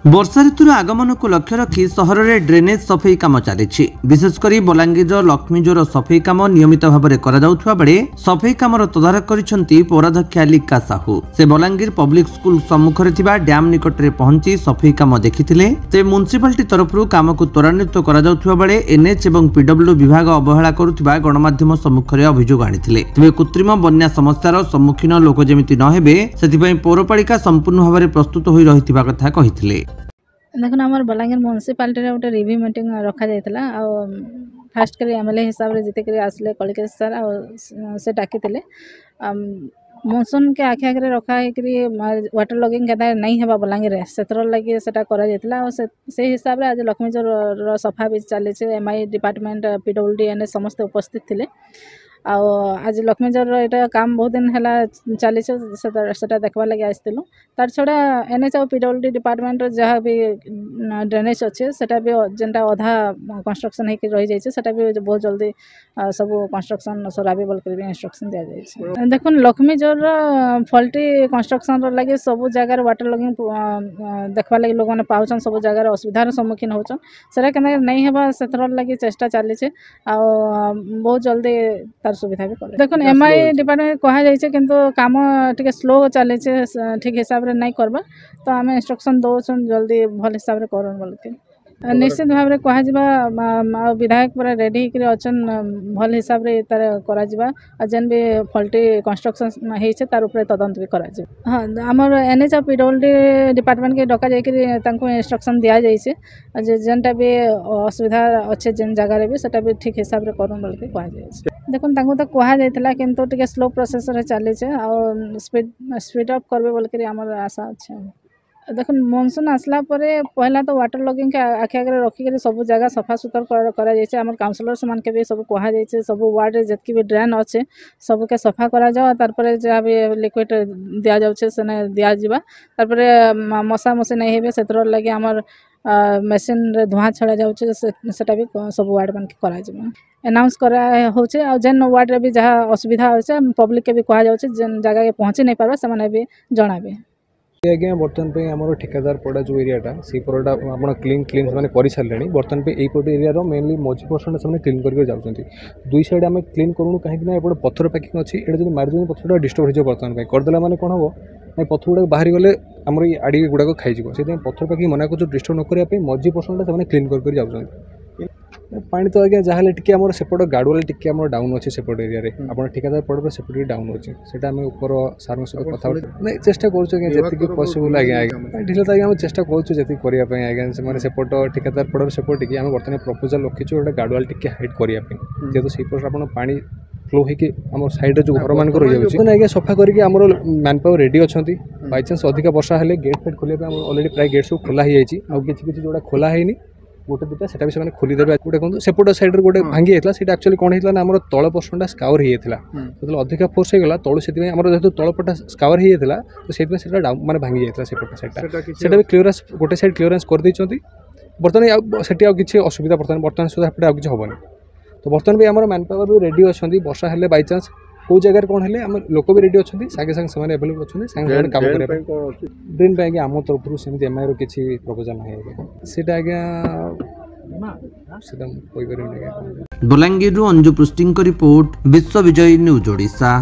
वर्षा ऋतुर आगमन को लक्ष्य रखी सहर में ड्रेनेज सफाई काम चली। विशेषकर बलांगीर लक्ष्मीजोर सफाई काम नियमित भाव में बेले सफाई काम तदारख कर पौराध्यक्षा लिका साहू। से बलांगीर पब्लिक स्कूल सम्मुख डैम निकट में पहुंची सफाई काम देखी म्युनिसिपालिटी तरफ काम को त्वरान्वित बेले एनएच और पीडब्ल्यू विभाग अवहेला करुवा गणमाध्यम सम्मुख में अभियोग आनी तेज कृत्रिम बन्या समस्यार सम्मुखीन लोक जमी नहे से पौरपालिका संपूर्ण भाव में प्रस्तुत हो रही कथा कही। देखो आम बलांगीर म्युनिसिपालिटी गोटे रिव्यू मीटिंग रखा जाता फास्ट कर एमएलए हिसाब से जीते आसले कलिकेश सर से डाकी मौसम के आखि आगे रखा है वाटर लॉगिंग के नहीं है बलांगीर से लगे से हिसाब से आज लक्ष्मीजोर सफा भी चली एमआई डिपार्टमेंट पीडब्ल्यूडी एनएच समस्त उपस्थित थे। आज लक्ष्मीजोर यहाँ काम बहुत दिन है चली देखा लगे आसलु तार छड़ा एनएच और पीडब्ल्यूडी डिपार्टमेंट जहाँ भी ड्रेनेज अच्छे से भी जेनटा अधा कंस्ट्रक्शन हो रही जाए भी बहुत जल्दी सब कंस्ट्रक्शन सराबे बोल कर इंस्ट्रक्शन दि जाए। देखो लक्ष्मीजोर फल्टी कंस्ट्रक्शन लगे सब जगार वाटर लगिंग देखा लगे लोग मैंने पाँच सब जगार असुविधार सम्मुखीन होचन से नहीं है से लगे चेष्टा चली बहुत जल्दी तार सुविधा भी कर। देखो एमआई डिपार्टमेंट कह जाइए किंतु काम टे स्लो चले ठीक हिसाब से नहीं करवा तो आम इंस्ट्रक्शन दौन जल्दी भल हिसाब से कर बोल के निश्चित भाव में कह विधायक पूरा रेडी होचन भल हिसाब से तार जेन भी फल्टी कंस्ट्रक्शन होते तार ऊपर तदंत भी करा। हाँ आमर एनएच और पीडब्ल्यूडी डिपार्टमेंट के डका जाकर इंस्ट्रक्शन दि जाइए जेनटा भी असुविधा अच्छे जेन जगार भी सेटा भी ठीक हिसाब से कर बोल के कह देखो तो कह जाता किंतु टे स्लो प्रोसेस चली स्पीड अप करबे बोल के आमर आशा अच्छे। देखो मनसून आसला पहला तो वाटर लॉगिंग के आखि आगे रखिक सब जगह सफा सुतर कर काउंसिलर से मानके भी सब कह जाए सब वार्ड में जितकी भी ड्रेन अच्छे सबके सफा करा जाओ तारपर जहाँ भी लिक्विड दि जाऊे से दिज्वा तारपर मशा मशी नहीं हे से लगे आमर मेसीन रे धुआं छड़ा जाऊे से भी सब वार्ड मान के एनाउंस करा होचे और जेन वार्ड रे भी जहाँ असुविधा होचे पब्लिक के भी कह जाऊे जेन जगह के पहुँची नहीं पार्बा से भी जनाबे। आज्ञा बर्तमान पे आम ठिकादार पड़ा जो एरियाटा से पड़ाटा आप क्लीन मैंने कर सारे बर्तमान पे यहीपट एरिया मेनली मझी पर्सन से क्लीन करके जाऊँगी दुई साइड आम क्लीन करूँ कहीं एपटे पत्थर पैकिंग अच्छी ये जो मार्जिन पत्थर डिस्टर्ब हो बर्तमान करदेला मैंने कौन हम ना पत्थर गुड़ा बाहरी गले आम आड़ी गुड़ाक खाईज से पत्थर पैकिंग मना कर डिस्टर्ब न करने मझी पर्सन से क्लीन करके जाऊँगी पानी तो आज्ञा जहाँ टी सेपट गाड़ुआल टी डाउन अच्छे सेपट एरिया आप ठिकादार पड़े सेपट डाउन अच्छे से ऊपर सार सहित कथा नहीं चेष्टा करें पसिबल आज्ञा ढिले तो आज्ञा चेष्टा करें करने आज्ञा से सेपट ठिकादार पड़े सेपट आम बर्तमान प्रपोजाल रखीचु गोटे गाड़ुआल टी हाइट करने जेहतु से आप पानी फ्लो होम सैड्रे जो घर मानक रही है आज्ञा सफा करके मैन पावर रेडी अच्छा बाई चान्स अधिक वर्षा हेल्ले गेट फेट खोल अलरेडी प्राय गेट सब खोला हो किसी जोड़ा खोला है गोटे दुटा से खोलीदेवे गोटे कहूँ सेपट सैड्रे गोटे भांगी जाता है एक्चुअली कौन होता है तल पर्सनटा स्कावर होता जो अधिक फोर्स होगा तलू से जेहतु तलपटा स्कावर होता तो से डाउन माने भांगी जाता सेपट सैड्टा भी क्लीयरेंस गोटे सैड क्लीयरेंस कर बर्तमान से किसी असुविधा बर्तमान सुधा एपटे आगे हेनी तो बर्तमान भी आम मैन पावर भी रेडी अच्छा वर्षा हेल्ले बाई चान्स कौ जगह कौन है आम लोक भी रेडी अच्छा सागे सागे एवेलेबल अच्छा सागे काम करने ड्रेन पे आज्ञा आम तरफ से एमआई रो किसी प्रपोजाल ना सीटा आज्ञा बलांगीर अंजु पृष्टि रिपोर्ट विश्व विजय न्यूज ओडिशा।